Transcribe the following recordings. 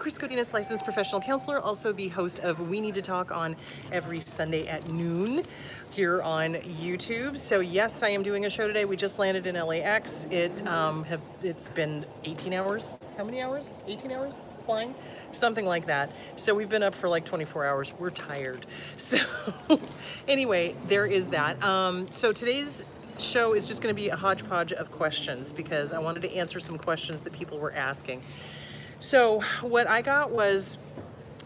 Chris Godinez, licensed professional counselor, also the host of We Need to Talk on every Sunday at noon here on YouTube. So yes, I am doing a show today. We just landed in LAX. It's been 18 hours. How many hours? 18 hours flying? Something like that. So we've been up for like 24 hours. We're tired. So anyway, there is that. So today's show is just going to be a hodgepodge of questions because I wanted to answer some questions that people were asking. So what I got was,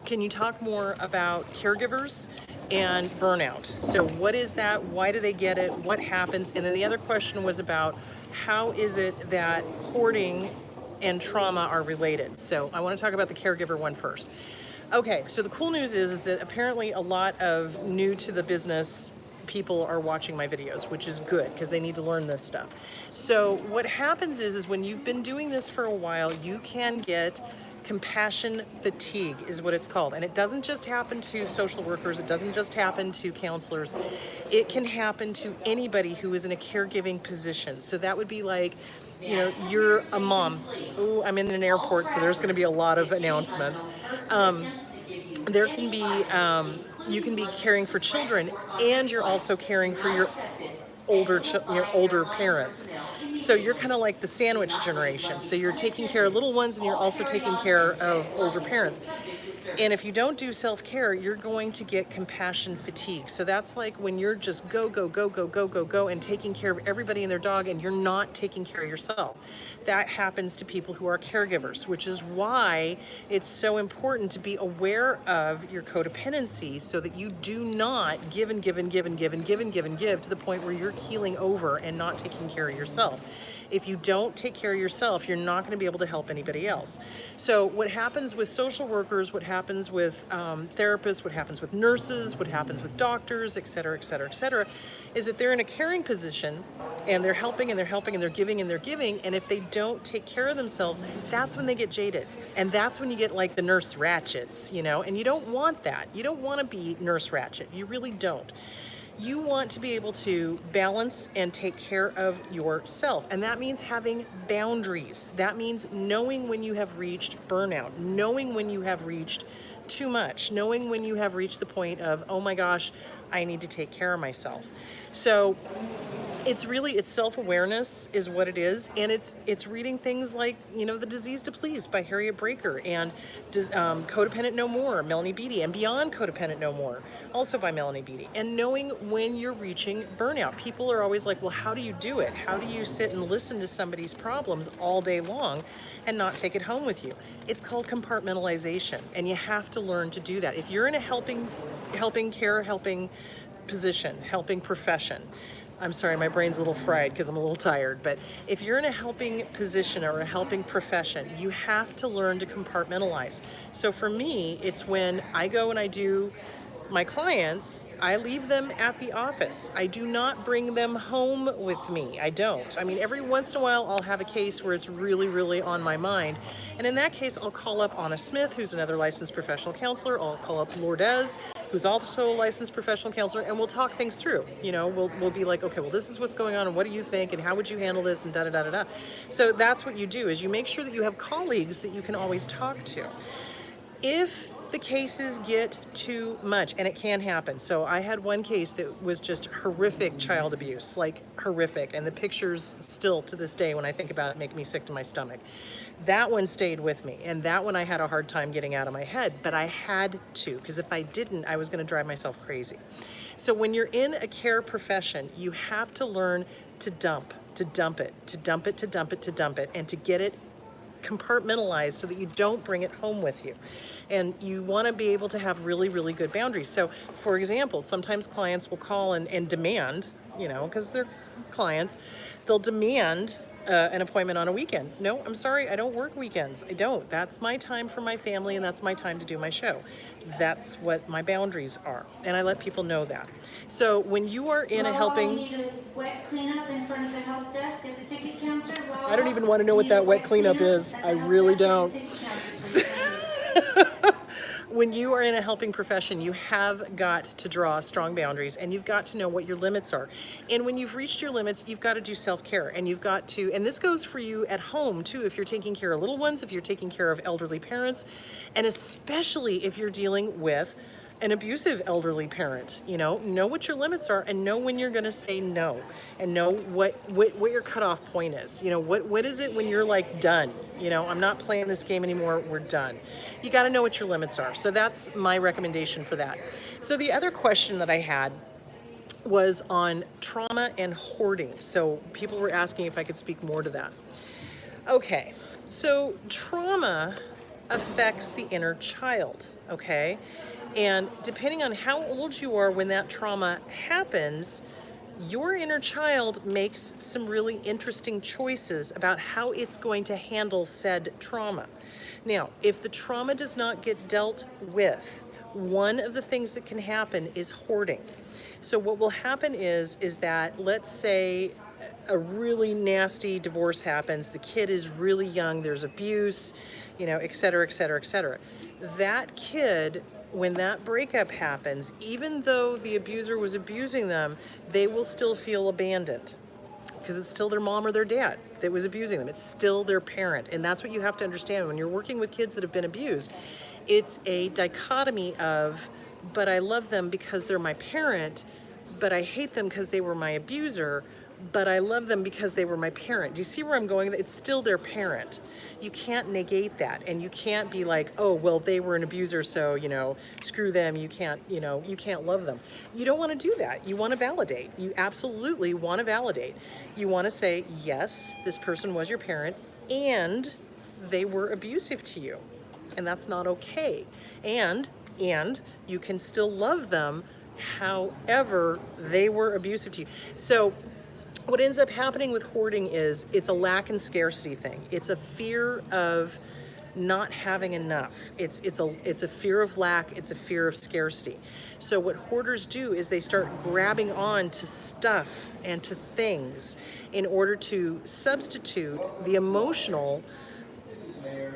can you talk more about caregivers and burnout? So what is that? Why do they get it? What happens? And then the other question was about how is it that hoarding and trauma are related? So I want to talk about the caregiver one first. Okay, so the cool news is that apparently a lot of new to the business people are watching my videos, which is good because they need to learn this stuff. So what happens is when you've been doing this for a while, you can get compassion fatigue is what it's called. And it doesn't just happen to social workers. It doesn't just happen to counselors. It can happen to anybody who is in a caregiving position. So that would be like, you know, you're a mom. Ooh, I'm in an airport, so there's going to be a lot of announcements. There can be, you can be caring for children, and you're also caring for your older parents. So you're kind of like the sandwich generation. So you're taking care of little ones, and you're also taking care of older parents. And if you don't do self-care, you're going to get compassion fatigue. So that's like when you're just go, and taking care of everybody and their dog, and you're not taking care of yourself. That happens to people who are caregivers, which is why it's so important to be aware of your codependency so that you do not give to the point where you're keeling over and not taking care of yourself. If you don't take care of yourself, you're not going to be able to help anybody else. So what happens with social workers, what happens with therapists, what happens with nurses, what happens with doctors, et cetera, is that they're in a caring position and they're helping and they're giving and they're giving. And if they don't take care of themselves, that's when they get jaded. And that's when you get like the nurse ratchets, you know, and you don't want that. You don't want to be nurse ratchet. You really don't. You want to be able to balance and take care of yourself. And that means having boundaries. That means knowing when you have reached burnout, knowing when you have reached too much, knowing when you have reached the point of, oh my gosh, I need to take care of myself. So it's self-awareness is what it is, and it's reading things like, you know, The Disease to Please by Harriet Breaker, and Codependent No More, Melanie Beattie, and Beyond Codependent No More, also by Melanie Beattie, and knowing when you're reaching burnout. People are always like, well, how do you do it? How do you sit and listen to somebody's problems all day long and not take it home with you? It's called compartmentalization, and you have to learn to do that. If you're in a helping position, helping profession, I'm sorry, my brain's a little fried because I'm a little tired, but if you're in a helping position or a helping profession, you have to learn to compartmentalize. So for me, it's when I go and I do my clients, I leave them at the office. I do not bring them home with me. I don't. I mean, every once in a while, I'll have a case where it's really, really on my mind. And in that case, I'll call up Anna Smith, who's another licensed professional counselor. I'll call up Lourdes, who's also a licensed professional counselor, and we'll talk things through. You know, we'll be like, okay, well, this is what's going on, and what do you think, and how would you handle this, and da-da-da-da-da. So that's what you do, is you make sure that you have colleagues that you can always talk to. If the cases get too much, and it can happen. So I had one case that was just horrific child abuse, like horrific, and the pictures still to this day when I think about it make me sick to my stomach. That one stayed with me, and that one I had a hard time getting out of my head, but I had to, because if I didn't, I was going to drive myself crazy. So when you're in a care profession, you have to learn to dump it, and to get it compartmentalized so that you don't bring it home with you. And you want to be able to have really, really good boundaries. So for example, sometimes clients will call and demand, you know, because they're clients, they'll demand an appointment on a weekend. No, I'm sorry, I don't work weekends. I don't. That's my time for my family, and that's my time to do my show. That's what my boundaries are, and I let people know that. So when you are in a helping... We need a wet cleanup in front of the help desk at the ticket counter. I don't even want to know what that wet cleanup is. I really don't. When you are in a helping profession, you have got to draw strong boundaries, and you've got to know what your limits are. And when you've reached your limits, you've got to do self-care, and you've got to, and this goes for you at home too, if you're taking care of little ones, if you're taking care of elderly parents, and especially if you're dealing with an abusive elderly parent. Know what your limits are, and know when you're going to say no, and know what your cutoff point is. What is it when you're like done? I'm not playing this game anymore, we're done. You got to know what your limits are. So that's my recommendation for that. So the other question that I had was on trauma and hoarding. So people were asking if I could speak more to that. Okay, so trauma affects the inner child, okay? And depending on how old you are when that trauma happens, your inner child makes some really interesting choices about how it's going to handle said trauma. Now, if the trauma does not get dealt with, one of the things that can happen is hoarding. So what will happen is that, let's say a really nasty divorce happens, the kid is really young, there's abuse, et cetera, et cetera, et cetera. That kid, when that breakup happens, even though the abuser was abusing them, they will still feel abandoned because it's still their mom or their dad that was abusing them. It's still their parent. And that's what you have to understand when you're working with kids that have been abused. It's a dichotomy of, but I love them because they're my parent, but I hate them because they were my abuser, but I love them because they were my parent. Do you see where I'm going? It's still their parent. You can't negate that, and you can't be like, oh, well, they were an abuser, so, screw them. You can't love them. You don't want to do that. You want to validate. You absolutely want to validate. You want to say, yes, this person was your parent, and they were abusive to you, and that's not okay. And you can still love them, however they were abusive to you. So what ends up happening with hoarding is it's a lack and scarcity thing. It's a fear of not having enough. It's a fear of lack. It's a fear of scarcity. So what hoarders do is they start grabbing on to stuff and to things in order to substitute the emotional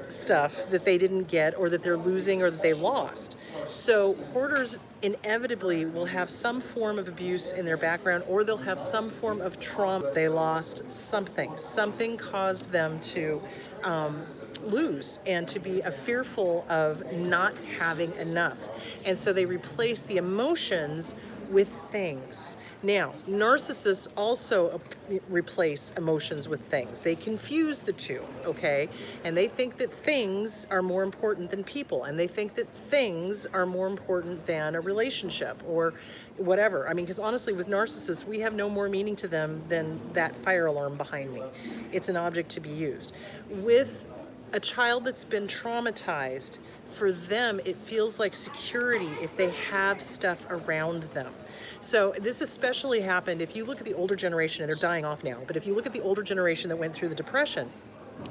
stuff that they didn't get, or that they're losing, or that they lost. So hoarders inevitably will have some form of abuse in their background, or they'll have some form of trauma. They lost something. Something caused them to lose and to be fearful of not having enough. And so they replace the emotions with things. Now, narcissists also replace emotions with things. They confuse the two, okay? And they think that things are more important than people, and they think that things are more important than a relationship or whatever. I mean, because honestly, with narcissists, we have no more meaning to them than that fire alarm behind me. It's an object to be used. With a child that's been traumatized, for them, it feels like security if they have stuff around them. So this especially happened, if you look at the older generation, and they're dying off now, but if you look at the older generation that went through the Depression,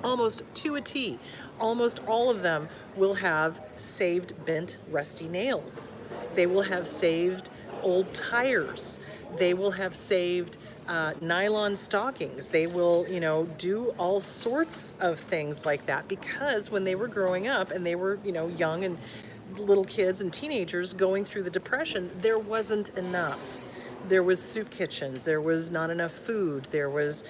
almost to a T, almost all of them will have saved bent, rusty nails. They will have saved old tires. They will have saved nylon stockings. They will, do all sorts of things like that, because when they were growing up and they were, young and little kids and teenagers going through the Depression, there wasn't enough. There was soup kitchens. There was not enough food. There was,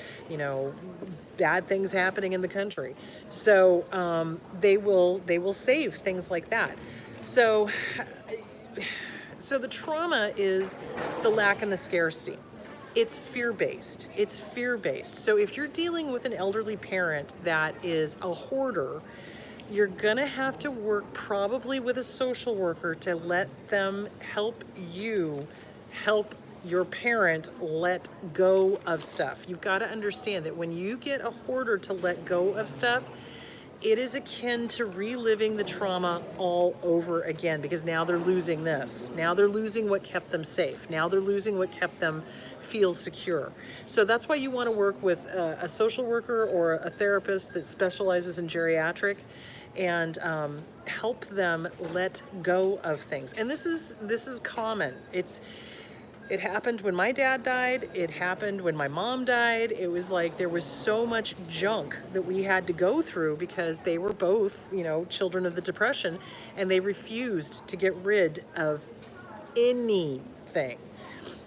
bad things happening in the country. So they will save things like that. So the trauma is the lack and the scarcity. It's fear-based. It's fear-based. So if you're dealing with an elderly parent that is a hoarder, you're gonna have to work probably with a social worker to let them help you help your parent let go of stuff. You've got to understand that when you get a hoarder to let go of stuff, it is akin to reliving the trauma all over again, because now they're losing this. Now they're losing what kept them safe. Now they're losing what kept them feel secure. So that's why you want to work with a social worker or a therapist that specializes in geriatric, and help them let go of things. And this is common. It happened when my dad died. It happened when my mom died. It was like there was so much junk that we had to go through because they were both, children of the Depression, and they refused to get rid of anything.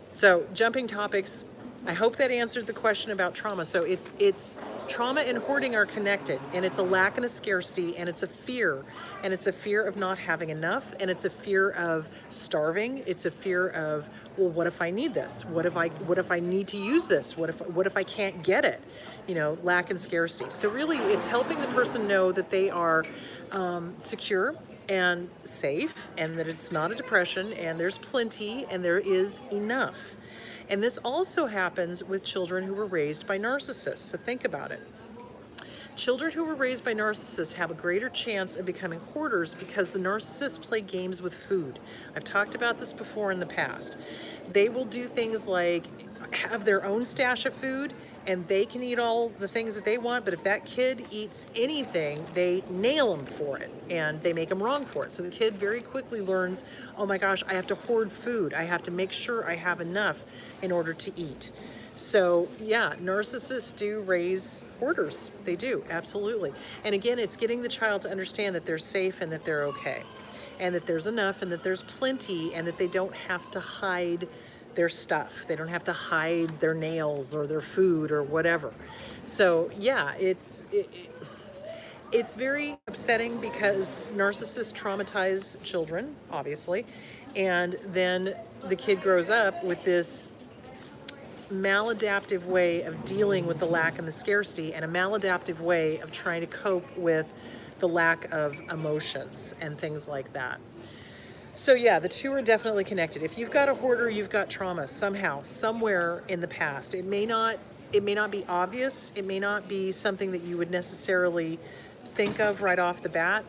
So, jumping topics, I hope that answered the question about trauma. So it's trauma and hoarding are connected, and it's a lack and a scarcity, and it's a fear, and it's a fear of not having enough, and it's a fear of starving. It's a fear of, well, what if I need this? What if I need to use this? What if I can't get it? Lack and scarcity. So really, it's helping the person know that they are secure and safe, and that it's not a depression, and there's plenty, and there is enough. And this also happens with children who were raised by narcissists. So think about it. Children who were raised by narcissists have a greater chance of becoming hoarders because the narcissists play games with food. I've talked about this before in the past. They will do things like have their own stash of food, and they can eat all the things that they want, but if that kid eats anything, they nail them for it, and they make them wrong for it. So the kid very quickly learns, oh my gosh, I have to hoard food. I have to make sure I have enough in order to eat. So yeah, narcissists do raise hoarders. They do, absolutely. And again, it's getting the child to understand that they're safe and that they're okay, and that there's enough and that there's plenty, and that they don't have to hide their stuff. They don't have to hide their nails or their food or whatever. So yeah, it's very upsetting because narcissists traumatize children, obviously, and then the kid grows up with this maladaptive way of dealing with the lack and the scarcity, and a maladaptive way of trying to cope with the lack of emotions and things like that. So yeah, the two are definitely connected. If you've got a hoarder, you've got trauma somehow, somewhere in the past. It may not be obvious. It may not be something that you would necessarily think of right off the bat.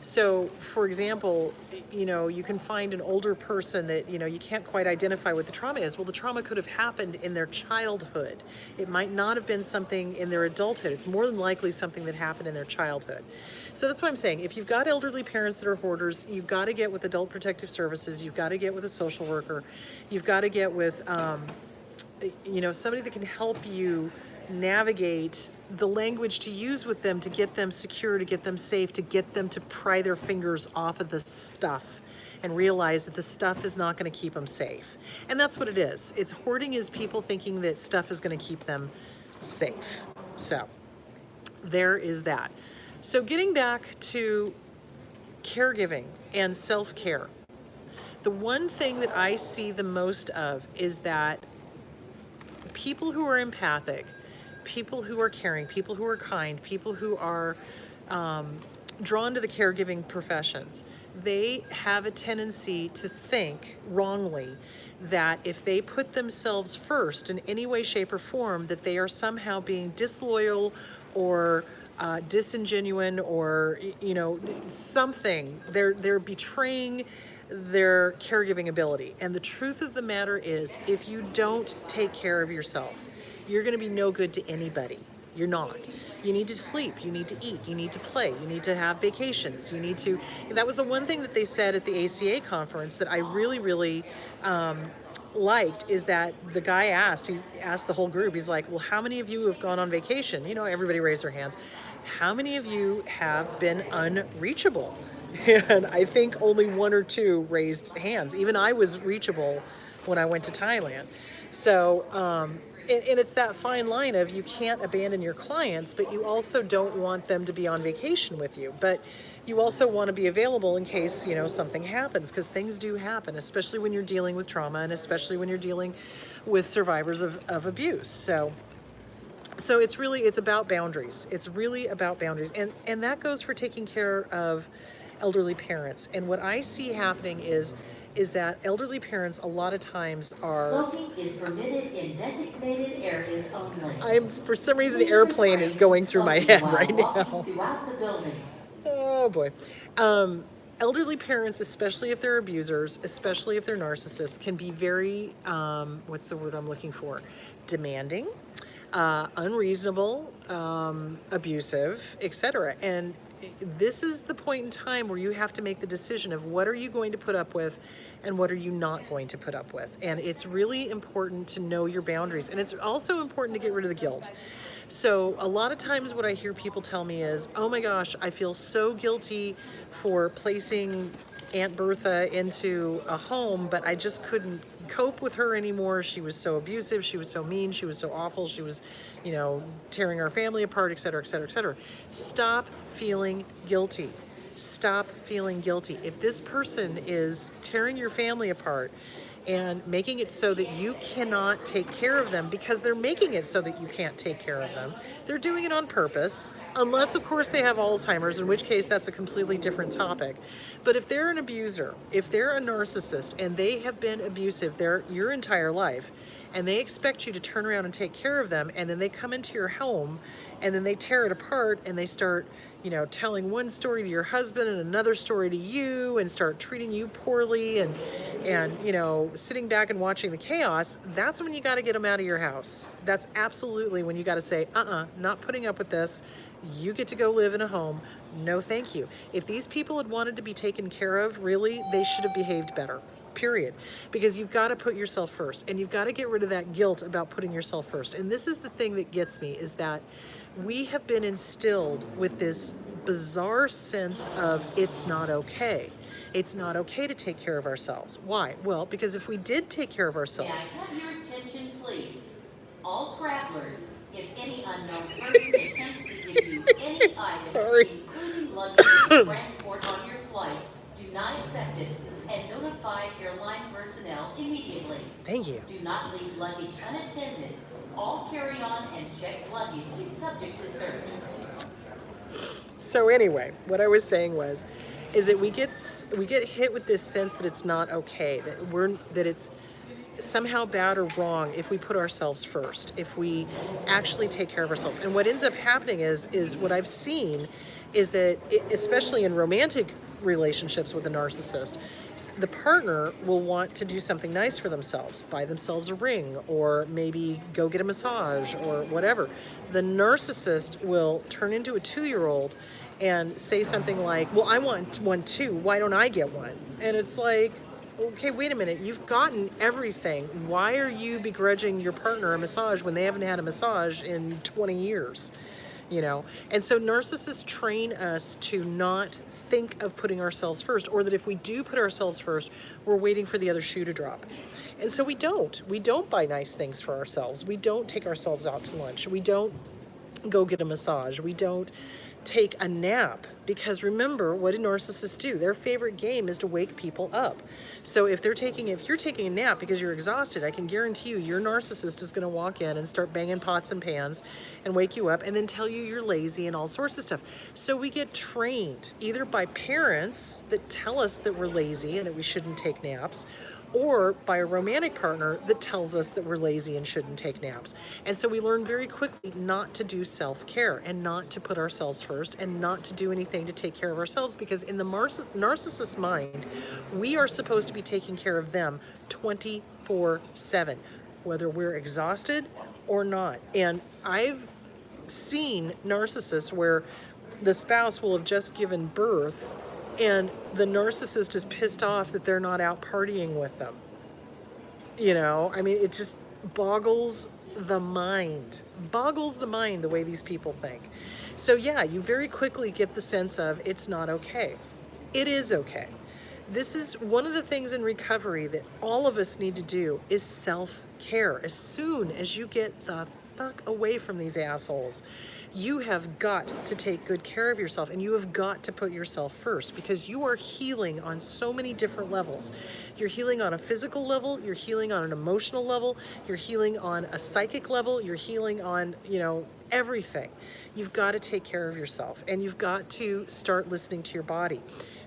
So, for example, you can find an older person that, you can't quite identify what the trauma is. Well, the trauma could have happened in their childhood. It might not have been something in their adulthood. It's more than likely something that happened in their childhood. So that's what I'm saying. If you've got elderly parents that are hoarders, you've got to get with Adult Protective Services. You've got to get with a social worker. You've got to get with, somebody that can help you navigate the language to use with them to get them secure, to get them safe, to get them to pry their fingers off of the stuff and realize that the stuff is not going to keep them safe. And that's what it is. It's hoarding is people thinking that stuff is going to keep them safe. So there is that. So getting back to caregiving and self-care, the one thing that I see the most of is that people who are empathic, people who are caring, people who are kind, people who are drawn to the caregiving professions, they have a tendency to think wrongly that if they put themselves first in any way, shape, or form, that they are somehow being disloyal or disingenuine or, something. They're betraying their caregiving ability. And the truth of the matter is, if you don't take care of yourself, you're going to be no good to anybody. You're not. You need to sleep. You need to eat. You need to play. You need to have vacations. You need to. That was the one thing that they said at the ACA conference that I really, really liked, is that the guy he asked the whole group, he's like, well, how many of you have gone on vacation? Everybody raised their hands. How many of you have been unreachable? And I think only one or two raised hands. Even I was reachable when I went to Thailand. So, and it's that fine line of you can't abandon your clients, but you also don't want them to be on vacation with you. But you also want to be available in case, something happens, because things do happen, especially when you're dealing with trauma and especially when you're dealing with survivors of abuse. So it's about boundaries. It's really about boundaries. And that goes for taking care of elderly parents. And what I see happening is that elderly parents a lot of times are... Smoking is permitted in designated areas only. For some reason, an airplane is going through my head right now. Throughout the building. Oh boy. Elderly parents, especially if they're abusers, especially if they're narcissists, can be very, what's the word I'm looking for? Demanding, unreasonable, abusive, etc. And this is the point in time where you have to make the decision of what are you going to put up with and what are you not going to put up with. And it's really important to know your boundaries. And it's also important to get rid of the guilt. So a lot of times what I hear people tell me is, oh my gosh, I feel so guilty for placing Aunt Bertha into a home, but I just couldn't cope with her anymore. She was so abusive, she was so mean, she was so awful, she was, tearing our family apart, et cetera, et cetera, et cetera. Stop feeling guilty. Stop feeling guilty. If this person is tearing your family apart and making it so that you cannot take care of them because they're making it so that you can't take care of them, they're doing it on purpose, unless of course they have Alzheimer's, in which case that's a completely different topic. But if they're an abuser, if they're a narcissist and they have been abusive your entire life, and they expect you to turn around and take care of them, and then they come into your home and then they tear it apart and they start telling one story to your husband and another story to you and start treating you poorly and sitting back and watching the chaos, that's when you got to get them out of your house. That's absolutely when you got to say, not putting up with this. You get to go live in a home. No, thank you. If these people had wanted to be taken care of, really, they should have behaved better. Period. Because you've got to put yourself first, and you've got to get rid of that guilt about putting yourself first. And this is the thing that gets me, is that we have been instilled with this bizarre sense of it's not okay. It's not okay to take care of ourselves. Why? Well, because if we did take care of May I ourselves... have your attention, please? All travelers, if any unknown person attempts to give you any item, Sorry. including luggage to transport on your flight, do not accept it and notify airline personnel immediately. Thank you. Do not leave luggage unattended. All carry-on and checked luggage is subject to search. So anyway, what I was saying is that we get hit with this sense that it's not okay, that it's somehow bad or wrong if we put ourselves first, if we actually take care of ourselves. And what ends up happening is what I've seen is that, especially in romantic relationships with a narcissist, the partner will want to do something nice for themselves, buy themselves a ring, or maybe go get a massage or whatever. The narcissist will turn into a 2-year-old and say something like, well, I want one too, why don't I get one? And it's like, okay, wait a minute, you've gotten everything. Why are you begrudging your partner a massage when they haven't had a massage in 20 years? And so narcissists train us to not think of putting ourselves first, or that if we do put ourselves first, we're waiting for the other shoe to drop. And so we don't buy nice things for ourselves. We don't take ourselves out to lunch. We don't go get a massage. We don't take a nap, because remember, what do narcissists do? Their favorite game is to wake people up. So if you're taking a nap because you're exhausted, I can guarantee you your narcissist is going to walk in and start banging pots and pans and wake you up and then tell you you're lazy and all sorts of stuff. So we get trained either by parents that tell us that we're lazy and that we shouldn't take naps, or by a romantic partner that tells us that we're lazy and shouldn't take naps. And so we learn very quickly not to do self-care and not to put ourselves first and not to do anything to take care of ourselves, because in the narcissist's mind, we are supposed to be taking care of them 24/7, whether we're exhausted or not. And I've seen narcissists where the spouse will have just given birth and the narcissist is pissed off that they're not out partying with them. It just boggles the mind the way these people think. So yeah, you very quickly get the sense of it's not okay. It is okay. This is one of the things in recovery that all of us need to do, is self-care. As soon as you get the fuck away from these assholes, you have got to take good care of yourself, and you have got to put yourself first, because you are healing on so many different levels. You're healing on a physical level, you're healing on an emotional level, you're healing on a psychic level, you're healing on, everything. You've got to take care of yourself, and you've got to start listening to your body.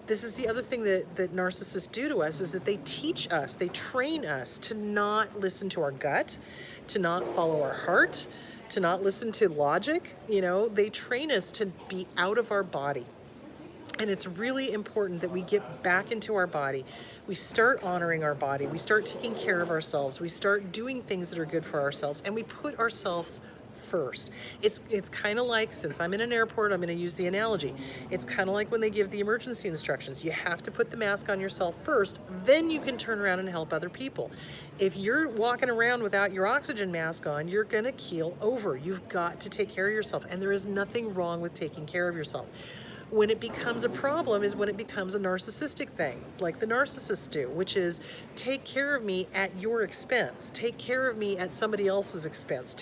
This is the other thing that narcissists do to us, is that they teach us, they train us to not listen to our gut, to not follow our heart, to not listen to logic. They train us to be out of our body. And it's really important that we get back into our body. We start honoring our body. We start taking care of ourselves. We start doing things that are good for ourselves. And we put ourselves first. It's kind of like, since I'm in an airport, I'm going to use the analogy. It's kind of like when they give the emergency instructions. You have to put the mask on yourself first, then you can turn around and help other people. If you're walking around without your oxygen mask on, you're going to keel over. You've got to take care of yourself, and there is nothing wrong with taking care of yourself. When it becomes a problem is when it becomes a narcissistic thing, like the narcissists do, which is take care of me at your expense. Take care of me at somebody else's expense.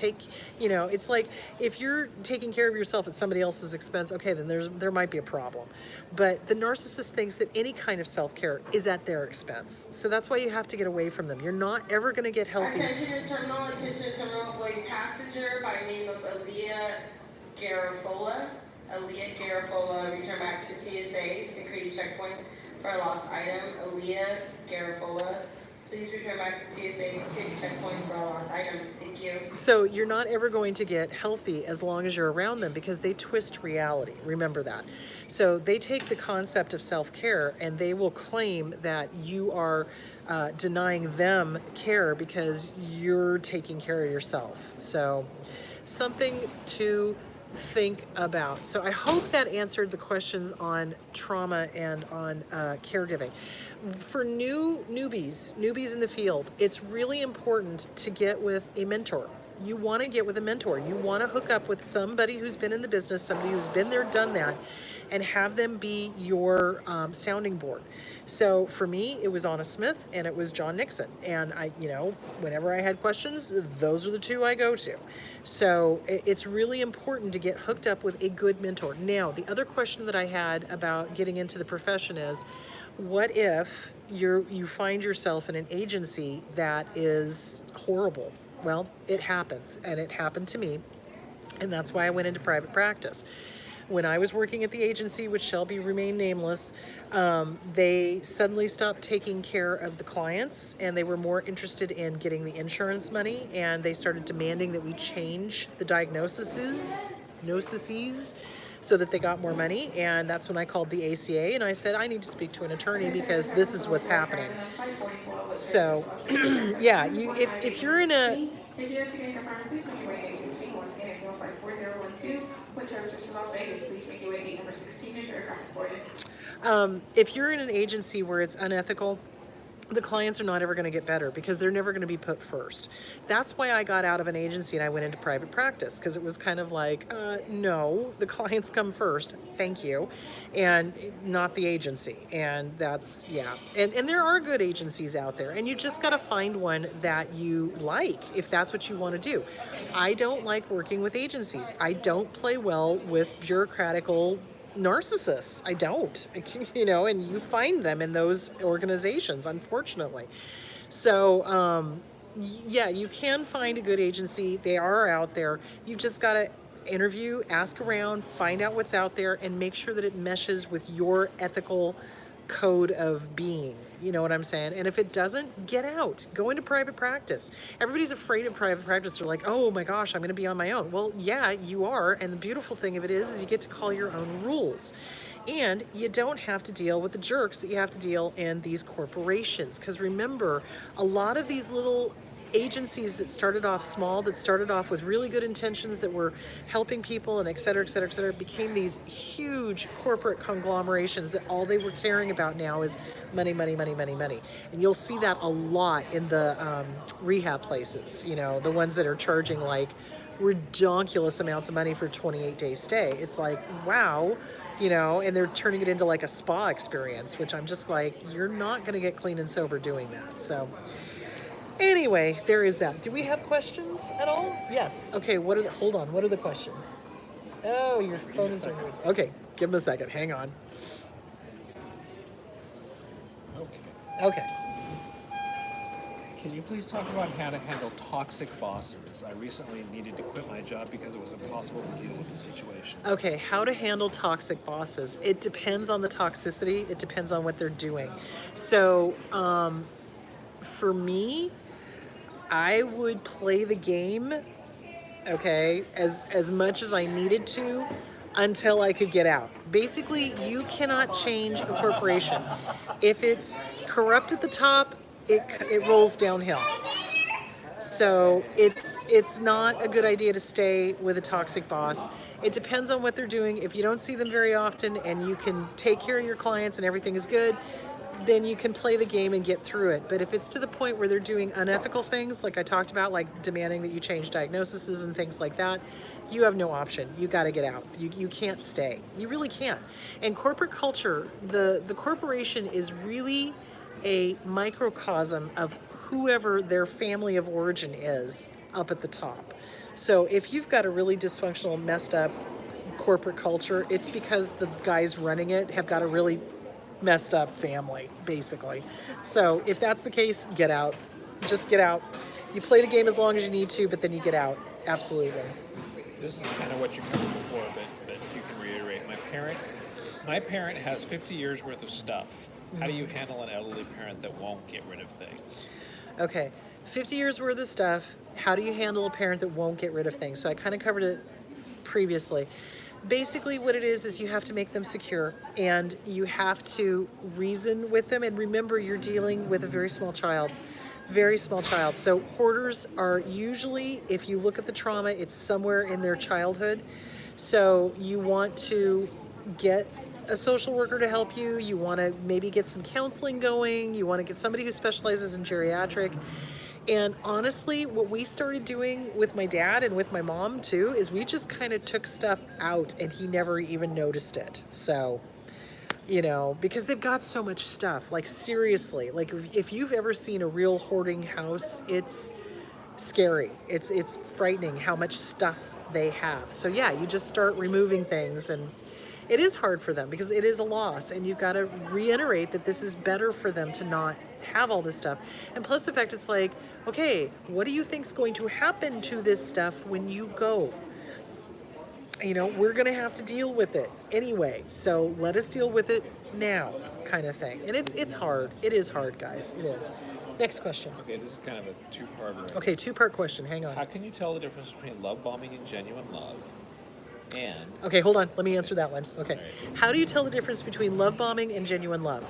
It's like if you're taking care of yourself at somebody else's expense, okay, then there might be a problem. But the narcissist thinks that any kind of self-care is at their expense. So that's why you have to get away from them. You're not ever going to get healthy. Attention to terminal avoid passenger by name of Aaliyah Garafola. Aaliyah Garafola, return back to TSA, security checkpoint for a lost item. Aaliyah Garafola, please return back to TSA, security checkpoint for a lost item. Thank you. So you're not ever going to get healthy as long as you're around them, because they twist reality. Remember that. So they take the concept of self-care and they will claim that you are denying them care because you're taking care of yourself. So something to think about. So I hope that answered the questions on trauma and on caregiving. For newbies in the field, it's really important to get with a mentor. You want to get with a mentor. You want to hook up with somebody who's been in the business, somebody who's been there, done that, and have them be your sounding board. So for me, it was Anna Smith and it was John Nixon. And whenever I had questions, those are the two I go to. So it's really important to get hooked up with a good mentor. Now, the other question that I had about getting into the profession is, what if you find yourself in an agency that is horrible? Well, it happens, and it happened to me, and that's why I went into private practice. When I was working at the agency, which shall be remain nameless, they suddenly stopped taking care of the clients, and they were more interested in getting the insurance money, and they started demanding that we change the diagnoses so that they got more money. And that's when I called the ACA and I said, I need to speak to an attorney because this is what's happening. So yeah, if you're in a If you're to get confirmed, please make your way to 16. Once again, if you want 54012, quick services to Las Vegas, please make your way to gate number 16 as your aircraft is boarded. if you're in an agency where it's unethical, the clients are not ever going to get better because they're never going to be put first. That's why I got out of an agency and I went into private practice, because it was kind of like, no, the clients come first, thank you, and not the agency. And that's, yeah. And there are good agencies out there, and you just got to find one that you like if that's what you want to do. I don't like working with agencies. I don't play well with bureaucratical narcissists. I don't, and you find them in those organizations, unfortunately. So, yeah, you can find a good agency. They are out there. You just got to interview, ask around, find out what's out there, and make sure that it meshes with your ethical code of being. You know what I'm saying? And if it doesn't, get out. Go into private practice. Everybody's afraid of private practice. They're like, oh my gosh, I'm going to be on my own. Well, yeah, you are. And the beautiful thing of it is you get to call your own rules. And you don't have to deal with the jerks that you have to deal in these corporations. Because remember, a lot of these little agencies that started off small, that started off with really good intentions, that were helping people and et cetera, became these huge corporate conglomerations that all they were caring about now is money, money, money, money, money. And you'll see that a lot in the rehab places, the ones that are charging like ridiculous amounts of money for a 28-day stay. It's like, wow, and they're turning it into like a spa experience, which I'm just like, you're not going to get clean and sober doing that. So anyway, there is that. Do we have questions at all? Yes. Okay, hold on, what are the questions? Oh, your phone is ringing. Okay, give them a second, hang on. Okay. Can you please talk about how to handle toxic bosses? I recently needed to quit my job because it was impossible to deal with the situation. Okay, how to handle toxic bosses. It depends on the toxicity. It depends on what they're doing. So, for me, I would play the game, okay, as much as I needed to until I could get out. Basically, you cannot change a corporation. If it's corrupt at the top, it rolls downhill. So it's not a good idea to stay with a toxic boss. It depends on what they're doing. If you don't see them very often and you can take care of your clients and everything is good, then you can play the game and get through it. But if it's to the point where they're doing unethical things, like I talked about, like demanding that you change diagnoses and things like that, you have no option. You got to get out. You can't stay. You really can't. And corporate culture, the corporation is really a microcosm of whoever their family of origin is up at the top. So if you've got a really dysfunctional, messed up corporate culture, it's because the guys running it have got a really messed up family, basically. So if that's the case, get out. Just get out. You play the game as long as you need to, but then you get out. Absolutely. This is kind of what you covered before, but you can reiterate. My parent has 50 years worth of stuff. How do you handle an elderly parent that won't get rid of things? Okay, 50 years worth of stuff. How do you handle a parent that won't get rid of things? So I kind of covered it previously. Basically what it is you have to make them secure, and you have to reason with them. And remember, you're dealing with a very small child. Very small child. So hoarders are usually, if you look at the trauma, it's somewhere in their childhood. So you want to get a social worker to help you. You want to maybe get some counseling going. You want to get somebody who specializes in geriatric. And honestly, what we started doing with my dad and with my mom too, is we just kind of took stuff out and he never even noticed it. So, you know, because they've got so much stuff, like seriously, like if you've ever seen a real hoarding house, it's scary. It's frightening how much stuff they have. So yeah, you just start removing things, and it is hard for them because it is a loss, and you've got to reiterate that this is better for them to not have all this stuff. And plus the fact, it's like, okay, what do you think is going to happen to this stuff when you go? You know, we're going to have to deal with it anyway, so let us deal with it now, kind of thing. And it's hard. It is hard, guys. It is. Next question. Okay, this is kind of a two-parter. Okay, two-part question. Hang on. How can you tell the difference between love bombing and genuine love? And Okay, hold on. Let me answer that one. Okay. All right. How do you tell the difference between love bombing and genuine love?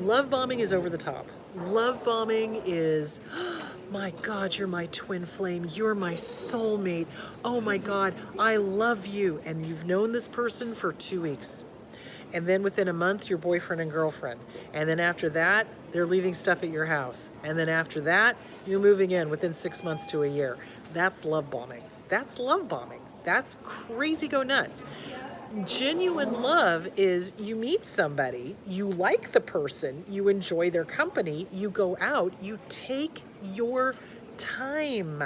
Love bombing is over the top. Love bombing is, oh my God, you're my twin flame. You're my soulmate. Oh my God, I love you. And you've known this person for 2 weeks. And then within a month, you're boyfriend and girlfriend. And then after that, they're leaving stuff at your house. And then after that, you're moving in within 6 months to a year. That's love bombing. That's love bombing. That's crazy go nuts. Genuine love is you meet somebody, you like the person, you enjoy their company, you go out, you take your time.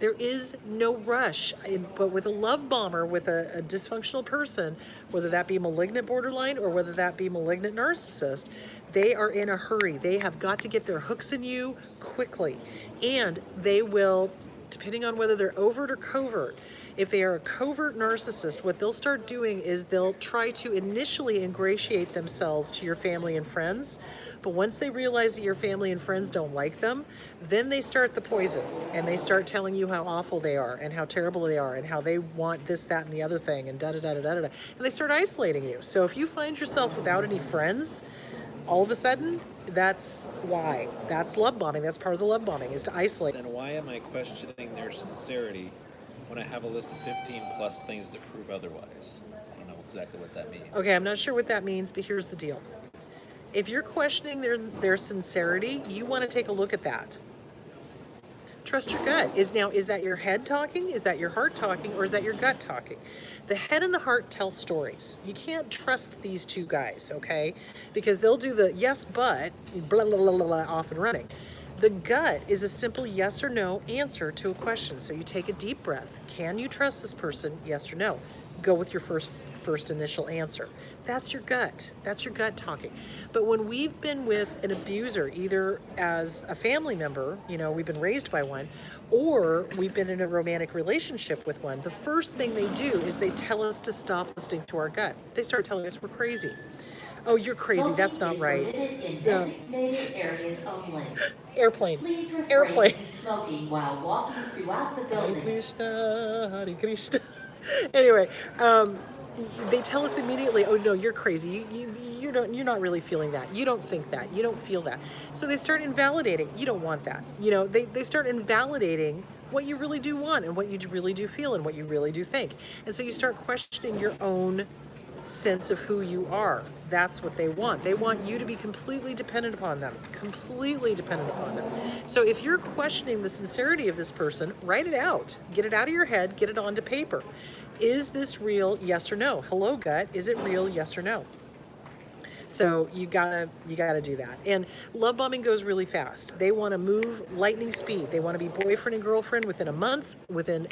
There is no rush. But with a love bomber, with a dysfunctional person, whether that be malignant borderline or whether that be malignant narcissist, they are in a hurry. They have got to get their hooks in you quickly. And they will, depending on whether they're overt or covert, if they are a covert narcissist, what they'll start doing is they'll try to initially ingratiate themselves to your family and friends. But once they realize that your family and friends don't like them, then they start the poison, and they start telling you how awful they are and how terrible they are and how they want this, that, and the other thing, and da-da-da-da-da-da. And they start isolating you. So if you find yourself without any friends, all of a sudden, that's why. That's love bombing. That's part of the love bombing, is to isolate. then why am I questioning their sincerity when I have a list of 15 plus things that prove otherwise? I don't know exactly what that means. Okay, I'm not sure what that means, but here's the deal. If you're questioning their sincerity, you want to take a look at that. Trust your gut. Is that your head talking? Is that your heart talking? Or is that your gut talking? The head and the heart tell stories. You can't trust these two guys, okay? Because they'll do the yes, but, blah, blah, blah, blah, blah, off and running. The gut is a simple yes or no answer to a question. So you take a deep breath. Can you trust this person? Yes or no. Go with your first initial answer. That's your gut. That's your gut talking. But when we've been with an abuser, either as a family member, you know, we've been raised by one, or we've been in a romantic relationship with one, the first thing they do is they tell us to stop listening to our gut. They start telling us we're crazy. Oh, you're crazy. That's not right. Smoking is permitted in designated areas only. Airplane. Please refrain Airplane. from smoking while walking throughout the Hare building. Krishna, Hare Krishna. Anyway, they tell us immediately, oh no, you're crazy. You're not really feeling that. You don't think that. You don't feel that. So they start invalidating. You don't want that. They start invalidating what you really do want and what you really do feel and what you really do think. And so you start questioning your own sense of who you are. That's what they want. They want you to be completely dependent upon them. Completely dependent upon them. So if you're questioning the sincerity of this person, write it out. Get it out of your head, get it onto paper. Is this real? Yes or no? Hello, gut. Is it real? Yes or no? So you gotta do that. And love bombing goes really fast. They want to move lightning speed. They want to be boyfriend and girlfriend within a month.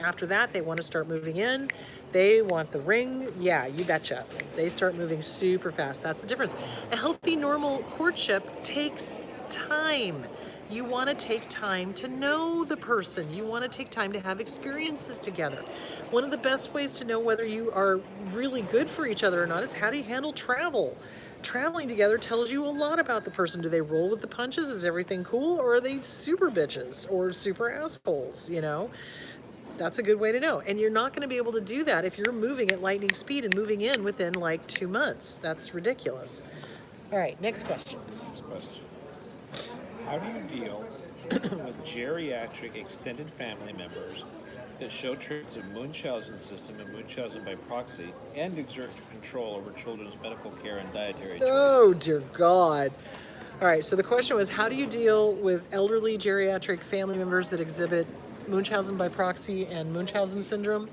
After that, they want to start moving in. They want the ring. Yeah, you betcha. They start moving super fast. That's the difference. A healthy, normal courtship takes time. You want to take time to know the person. You want to take time to have experiences together. One of the best ways to know whether you are really good for each other or not is how do you handle travel? Traveling together tells you a lot about the person. Do they roll with the punches? Is everything cool? Or are they super bitches or super assholes, That's a good way to know. And you're not going to be able to do that if you're moving at lightning speed and moving in within like 2 months. That's ridiculous. All right, next question. Next question. How do you deal with geriatric extended family members that show traits of Munchausen system and Munchausen by proxy and exert control over children's medical care and dietary choices? Oh, dear God. All right, so the question was, how do you deal with elderly geriatric family members that exhibit Munchausen by proxy and Munchausen syndrome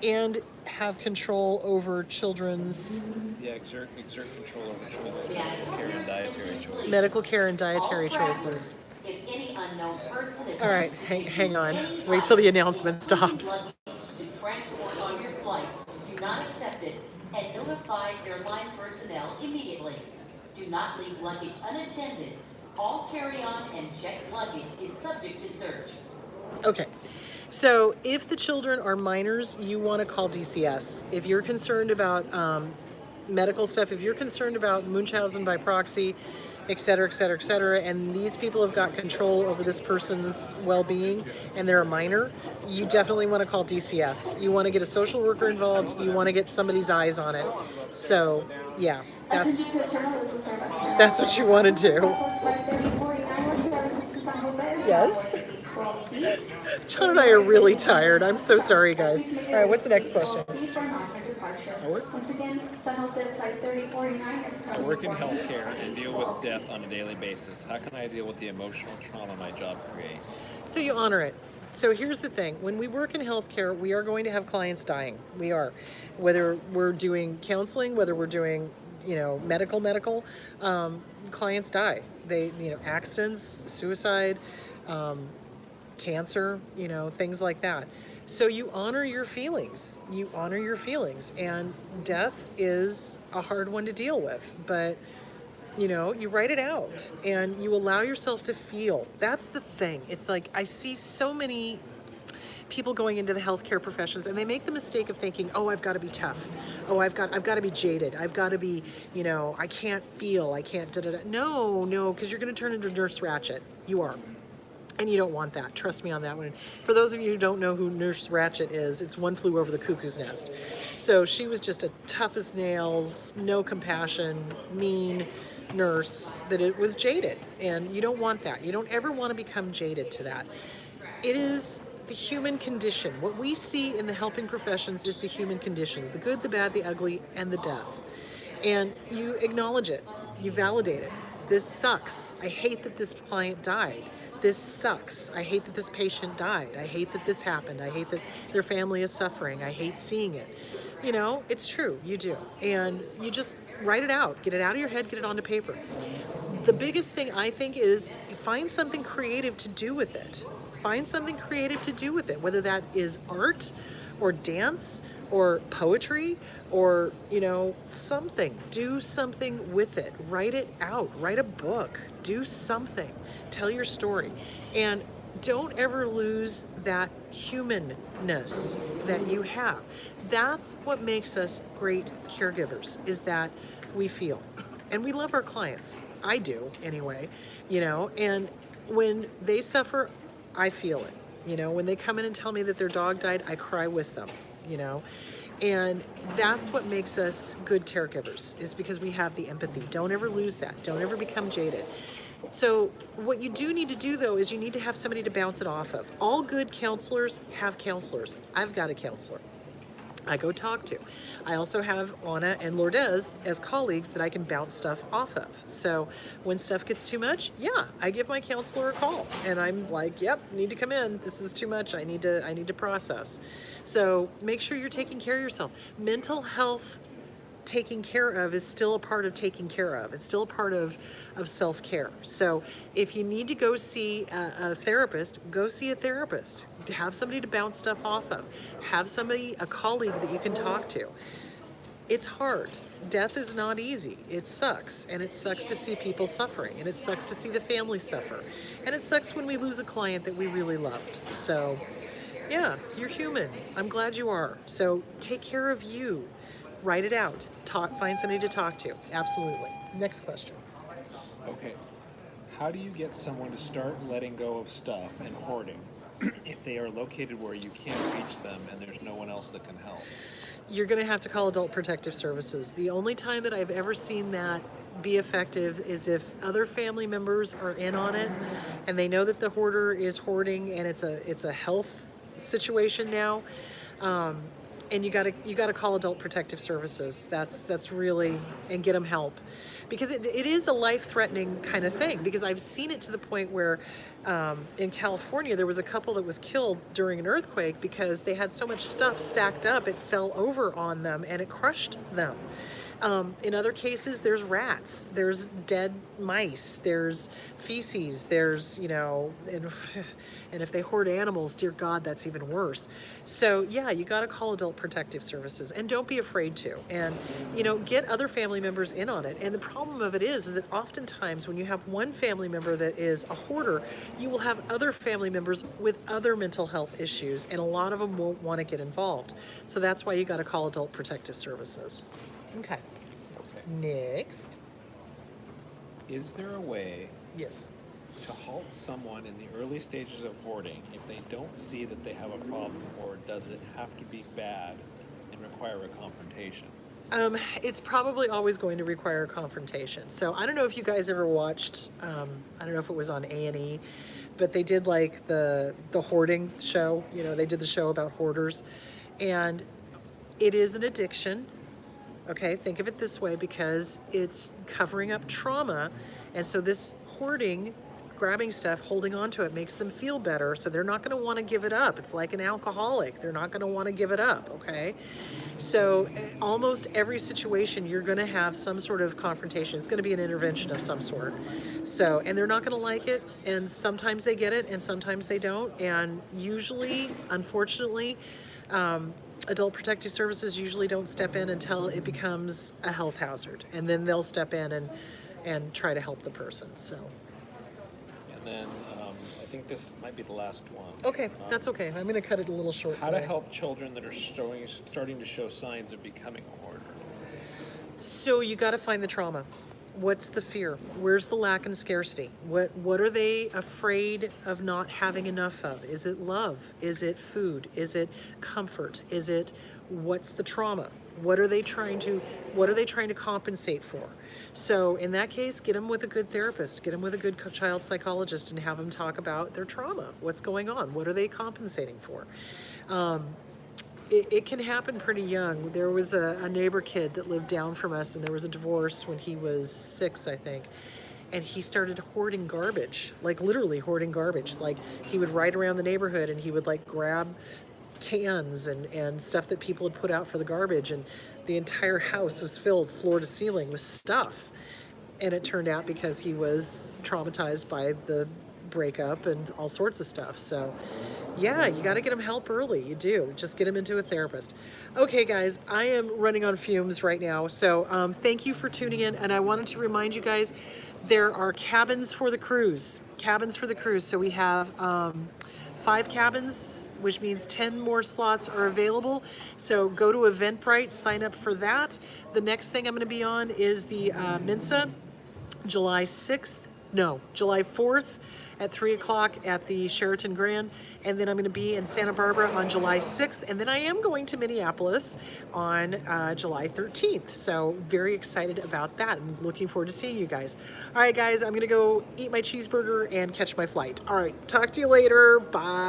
and have control over children's exert control over children's medical care and dietary choices. medical care and dietary All travelers, choices. If any unknown person All right, hang on. Wait till the announcement stops. To transport on your flight, do not accept it and notify airline personnel immediately. Do not leave luggage unattended. All carry-on and checked luggage is subject to search. Okay, so if the children are minors, you want to call DCS. If you're concerned about medical stuff, if you're concerned about Munchausen by proxy, et cetera, et cetera, et cetera, and these people have got control over this person's well-being and they're a minor, you definitely want to call DCS. You want to get a social worker involved. You want to get somebody's eyes on it. So, yeah, that's what you want to do. Yes. John and I are really tired. I'm so sorry, guys. All right, what's the next question? I work in healthcare and deal with death on a daily basis. How can I deal with the emotional trauma my job creates? So you honor it. So here's the thing. When we work in healthcare, we are going to have clients dying. We are. Whether we're doing counseling, whether we're doing, medical, clients die. They, accidents, suicide, cancer, things like that. So you honor your feelings. You honor your feelings. And death is a hard one to deal with. But, you write it out and you allow yourself to feel. That's the thing. It's like I see so many people going into the healthcare professions and they make the mistake of thinking, oh, I've got to be tough. Oh, I've got to be jaded. I've got to be, I can't feel. I can't da-da-da. No, because you're going to turn into Nurse Ratched. You are. And you don't want that. Trust me on that one. For those of you who don't know who Nurse Ratched is, it's One Flew Over the Cuckoo's Nest. So she was just a tough as nails, no compassion, mean nurse that it was jaded. And you don't want that. You don't ever want to become jaded to that. It is the human condition. What we see in the helping professions is the human condition. The good, the bad, the ugly, and the death. And you acknowledge it. You validate it. This sucks. I hate that this client died. This sucks. I hate that this patient died. I hate that this happened. I hate that their family is suffering. I hate seeing it. It's true. You do. And you just write it out. Get it out of your head. Get it onto paper. The biggest thing I think is find something creative to do with it. Find something creative to do with it, whether that is art or dance or poetry or, something. Do something with it. Write it out. Write a book. Do something. Tell your story. And don't ever lose that humanness that you have. That's what makes us great caregivers, is that we feel. And we love our clients. I do, anyway. And when they suffer, I feel it. When they come in and tell me that their dog died, I cry with them, And that's what makes us good caregivers, is because we have the empathy. Don't ever lose that. Don't ever become jaded. So what you do need to do, though, is you need to have somebody to bounce it off of. All good counselors have counselors. I've got a counselor I go talk to. I also have Anna and Lourdes as colleagues that I can bounce stuff off of. So when stuff gets too much, yeah, I give my counselor a call and I'm like, yep, need to come in. This is too much. I need to process. So make sure you're taking care of yourself. Mental health taking care of is still a part of taking care of. It's still a part of self-care. So if you need to go see a therapist, go see a therapist. To have somebody to bounce stuff off of. Have somebody, a colleague that you can talk to. It's hard. Death is not easy. It sucks. And it sucks to see people suffering. And it sucks to see the family suffer. And it sucks when we lose a client that we really loved. So yeah, you're human. I'm glad you are. So take care of you. Write it out. Find somebody to talk to. Absolutely. Next question. Okay. How do you get someone to start letting go of stuff and hoarding if they are located where you can't reach them and there's no one else that can help? You're going to have to call Adult Protective Services. The only time that I've ever seen that be effective is if other family members are in on it and they know that the hoarder is hoarding and it's a health situation now. And you gotta call Adult Protective Services. That's really, and get them help, because it is a life-threatening kind of thing. Because I've seen it to the point where in California there was a couple that was killed during an earthquake because they had so much stuff stacked up it fell over on them and it crushed them. In other cases, there's rats, there's dead mice, there's feces, there's, and if they hoard animals, dear God, that's even worse. So yeah, you got to call Adult Protective Services, and don't be afraid to, and get other family members in on it. And the problem of it is that oftentimes when you have one family member that is a hoarder, you will have other family members with other mental health issues, and a lot of them won't want to get involved. So that's why you got to call Adult Protective Services. Okay. Next. Is there a way Yes. to halt someone in the early stages of hoarding if they don't see that they have a problem, or does it have to be bad and require a confrontation? It's probably always going to require a confrontation. So I don't know if you guys ever watched, I don't know if it was on A&E, but they did like the Hoarding show. They did the show about hoarders, and it is an addiction. Okay, think of it this way, because it's covering up trauma, and so this hoarding, grabbing stuff, holding on to it makes them feel better, so they're not going to want to give it up. It's like an alcoholic. They're not going to want to give it up, okay? So almost every situation, you're going to have some sort of confrontation. It's going to be an intervention of some sort. So, and they're not going to like it, and sometimes they get it, and sometimes they don't, and usually, unfortunately, Adult Protective Services usually don't step in until it becomes a health hazard, and then they'll step in and try to help the person. So. And then I think this might be the last one. Okay, that's okay. I'm going to cut it a little short How today. to help children that are starting to show signs of becoming a hoarder? So you got to find the trauma. What's the fear? Where's the lack and scarcity? What are they afraid of not having enough of? Is it love? Is it food? Is it comfort? What's the trauma? What are they trying to compensate for? So in that case, get them with a good therapist, get them with a good child psychologist, and have them talk about their trauma. What's going on? What are they compensating for? It can happen pretty young. There was a neighbor kid that lived down from us, and there was a divorce when he was 6, I think. And he started hoarding garbage, like literally hoarding garbage. Like he would ride around the neighborhood and he would like grab cans and stuff that people had put out for the garbage. And the entire house was filled floor to ceiling with stuff. And it turned out because he was traumatized by the breakup and all sorts of stuff. So yeah, you got to get them help early. You do. Just get them into a therapist. Okay, guys, I am running on fumes right now. So thank you for tuning in. And I wanted to remind you guys, there are cabins for the cruise. Cabins for the cruise. So we have 5 cabins, which means 10 more slots are available. So go to Eventbrite, sign up for that. The next thing I'm going to be on is the Mensa, July 6th No, July 4th at 3 o'clock at the Sheraton Grand. And then I'm going to be in Santa Barbara on July 6th. And then I am going to Minneapolis on July 13th. So very excited about that. I'm looking forward to seeing you guys. All right, guys, I'm going to go eat my cheeseburger and catch my flight. All right, talk to you later. Bye.